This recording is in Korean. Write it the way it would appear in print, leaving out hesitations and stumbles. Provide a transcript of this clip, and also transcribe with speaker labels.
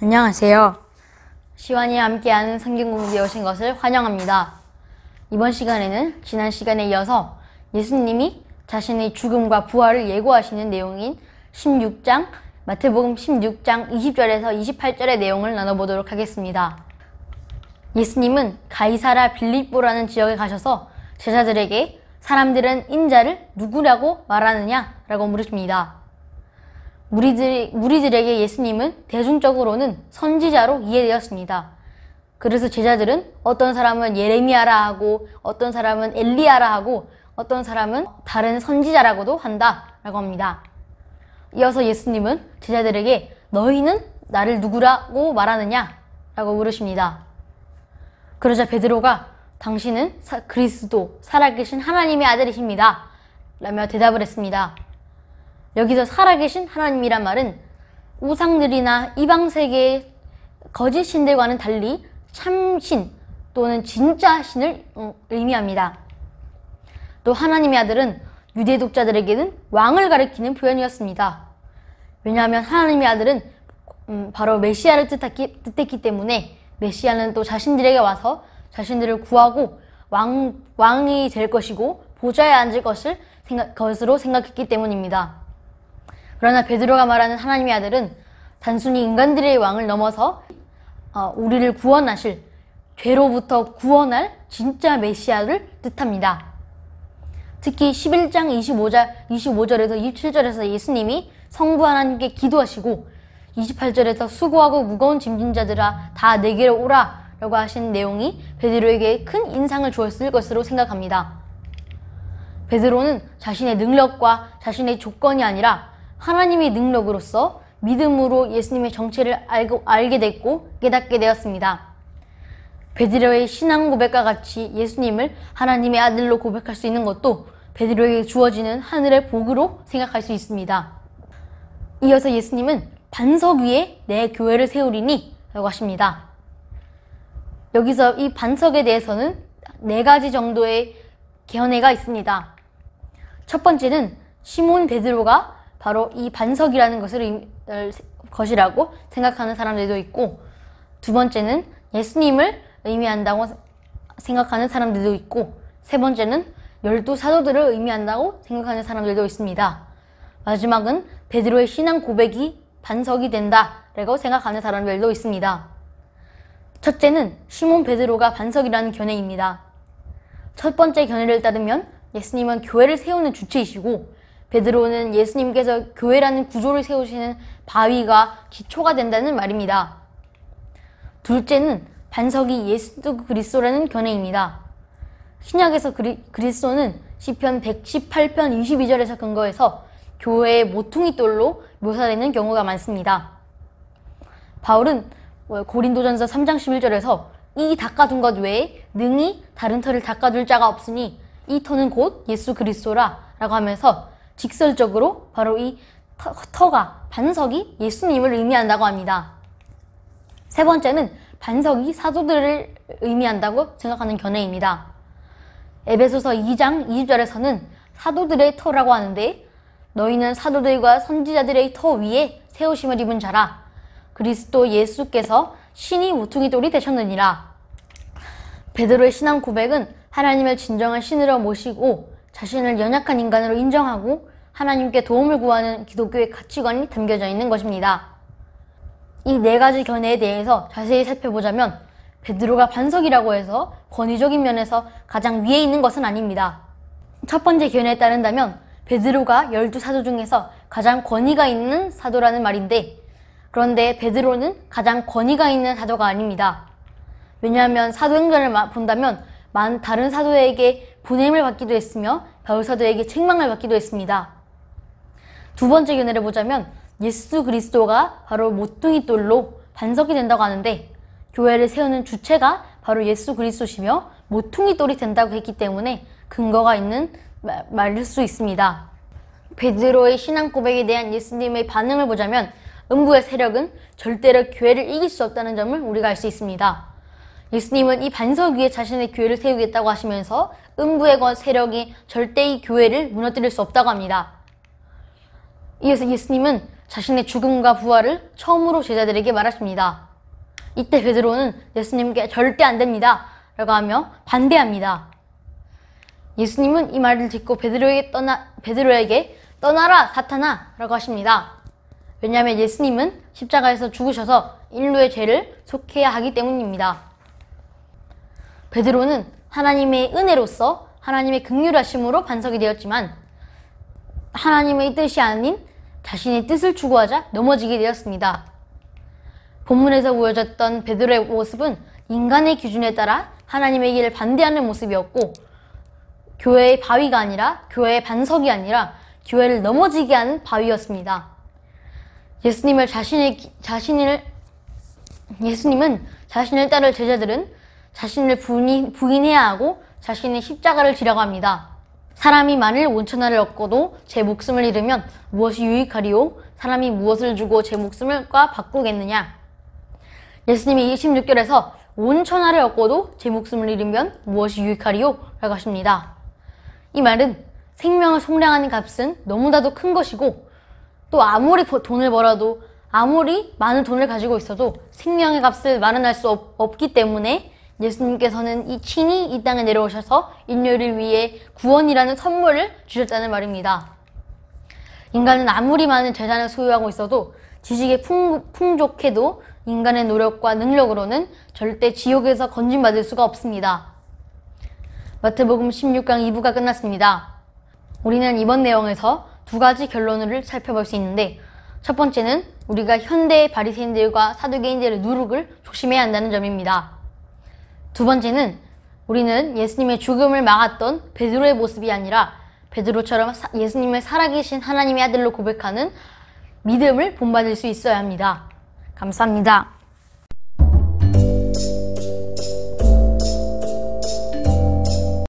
Speaker 1: 안녕하세요. 시완이와 함께하는 성경 공부에 오신 것을 환영합니다. 이번 시간에는 지난 시간에 이어서 예수님이 자신의 죽음과 부활을 예고하시는 내용인 마태복음 16장 20절에서 28절의 내용을 나눠보도록 하겠습니다. 예수님은 가이사라 빌립보라는 지역에 가셔서 제자들에게 사람들은 인자를 누구라고 말하느냐? 라고 물으십니다. 무리들에게 예수님은 대중적으로는 선지자로 이해되었습니다. 그래서 제자들은 어떤 사람은 예레미야라 하고 어떤 사람은 엘리야라 하고 어떤 사람은 다른 선지자라고도 한다 라고 합니다. 이어서 예수님은 제자들에게 너희는 나를 누구라고 말하느냐? 라고 물으십니다. 그러자 베드로가 당신은 그리스도 살아계신 하나님의 아들이십니다 라며 대답을 했습니다. 여기서 살아계신 하나님이란 말은 우상들이나 이방세계의 거짓 신들과는 달리 참신 또는 진짜 신을 의미합니다. 또 하나님의 아들은 유대 독자들에게는 왕을 가리키는 표현이었습니다. 왜냐하면 하나님의 아들은 바로 메시아를 뜻했기 때문에 메시아는 또 자신들에게 와서 자신들을 구하고 왕이 될 것이고 보좌에 앉을 것으로 생각했기 때문입니다. 그러나 베드로가 말하는 하나님의 아들은 단순히 인간들의 왕을 넘어서 우리를 구원하실, 죄로부터 구원할 진짜 메시아를 뜻합니다. 특히 11장 25절에서 27절에서 예수님이 성부 하나님께 기도하시고 28절에서 수고하고 무거운 짐진 자들아 다 내게로 오라 라고 하신 내용이 베드로에게 큰 인상을 주었을 것으로 생각합니다. 베드로는 자신의 능력과 자신의 조건이 아니라 하나님의 능력으로서 믿음으로 예수님의 정체를 알게 됐고 깨닫게 되었습니다. 베드로의 신앙 고백과 같이 예수님을 하나님의 아들로 고백할 수 있는 것도 베드로에게 주어지는 하늘의 복으로 생각할 수 있습니다. 이어서 예수님은 반석 위에 내 교회를 세우리니 라고 하십니다. 여기서 이 반석에 대해서는 4가지 정도의 견해가 있습니다. 첫 번째는 시몬 베드로가 바로 이 반석이라는 것이라고 생각하는 사람들도 있고, 두 번째는 예수님을 의미한다고 생각하는 사람들도 있고, 세 번째는 12사도들을 의미한다고 생각하는 사람들도 있습니다. 마지막은 베드로의 신앙 고백이 반석이 된다라고 생각하는 사람들도 있습니다. 첫째는 시몬 베드로가 반석이라는 견해입니다. 첫 번째 견해를 따르면 예수님은 교회를 세우는 주체이시고 베드로는 예수님께서 교회라는 구조를 세우시는 바위가 기초가 된다는 말입니다. 둘째는 반석이 예수 그리스도라는 견해입니다. 신약에서 그리스도는 시편 118편 22절에서 근거해서 교회의 모퉁이 돌로 묘사되는 경우가 많습니다. 바울은 고린도전서 3장 11절에서 이 닦아둔 것 외에 능히 다른 터를 닦아둘 자가 없으니 이 터는 곧 예수 그리스도라 라고 하면서 직설적으로 바로 이 반석이 예수님을 의미한다고 합니다. 세 번째는 반석이 사도들을 의미한다고 생각하는 견해입니다. 에베소서 2장 20절에서는 사도들의 터라고 하는데 너희는 사도들과 선지자들의 터 위에 세우심을 입은 자라 그리스도 예수께서 신이 모퉁이 돌이 되셨느니라. 베드로의 신앙 고백은 하나님을 진정한 신으로 모시고 자신을 연약한 인간으로 인정하고 하나님께 도움을 구하는 기독교의 가치관이 담겨져 있는 것입니다. 이 4가지 견해에 대해서 자세히 살펴보자면 베드로가 반석이라고 해서 권위적인 면에서 가장 위에 있는 것은 아닙니다. 첫 번째 견해에 따른다면 베드로가 12사도 중에서 가장 권위가 있는 사도라는 말인데, 그런데 베드로는 가장 권위가 있는 사도가 아닙니다. 왜냐하면 사도행전을 본다면 다른 사도에게 보냄을 받기도 했으며 바울사도에게 책망을 받기도 했습니다. 두 번째 견해를 보자면 예수 그리스도가 바로 모퉁이 돌로 반석이 된다고 하는데 교회를 세우는 주체가 바로 예수 그리스도시며 모퉁이 돌이 된다고 했기 때문에 근거가 있는 말일 수 있습니다. 베드로의 신앙 고백에 대한 예수님의 반응을 보자면 음부의 세력은 절대로 교회를 이길 수 없다는 점을 우리가 알 수 있습니다. 예수님은 이 반석 위에 자신의 교회를 세우겠다고 하시면서 음부의 세력이 절대 이 교회를 무너뜨릴 수 없다고 합니다. 이어서 예수님은 자신의 죽음과 부활을 처음으로 제자들에게 말하십니다. 이때 베드로는 예수님께 절대 안 됩니다 라고 하며 반대합니다. 예수님은 이 말을 듣고 베드로에게 떠나라 사탄아 라고 하십니다. 왜냐하면 예수님은 십자가에서 죽으셔서 인류의 죄를 속해야 하기 때문입니다. 베드로는 하나님의 은혜로서 하나님의 긍휼하심으로 반석이 되었지만 하나님의 뜻이 아닌 자신의 뜻을 추구하자 넘어지게 되었습니다. 본문에서 보여졌던 베드로의 모습은 인간의 기준에 따라 하나님의 길을 반대하는 모습이었고, 교회의 바위가 아니라, 교회의 반석이 아니라 교회를 넘어지게 하는 바위였습니다. 예수님은 자신을 따를 제자들은 자신을 부인해야 하고 자신의 십자가를 지라고 합니다. 사람이 만일 온천하를 얻고도 제 목숨을 잃으면 무엇이 유익하리요? 사람이 무엇을 주고 제 목숨을 바꾸겠느냐? 예수님이 26절에서 온천하를 얻고도 제 목숨을 잃으면 무엇이 유익하리요? 라고 하십니다. 이 말은 생명을 속량하는 값은 너무나도 큰 것이고, 또 아무리 돈을 벌어도, 아무리 많은 돈을 가지고 있어도 생명의 값을 마련할 수 없기 때문에 예수님께서는 친히 이 땅에 내려오셔서 인류를 위해 구원이라는 선물을 주셨다는 말입니다. 인간은 아무리 많은 재산을 소유하고 있어도, 지식이 풍족해도 인간의 노력과 능력으로는 절대 지옥에서 건진받을 수가 없습니다. 마태복음 16강 2부가 끝났습니다. 우리는 이번 내용에서 두 가지 결론을 살펴볼 수 있는데, 첫 번째는 우리가 현대의 바리새인들과 사두개인들의 누룩을 조심해야 한다는 점입니다. 두 번째는 우리는 예수님의 죽음을 막았던 베드로의 모습이 아니라 베드로처럼 예수님을 살아계신 하나님의 아들로 고백하는 믿음을 본받을 수 있어야 합니다. 감사합니다.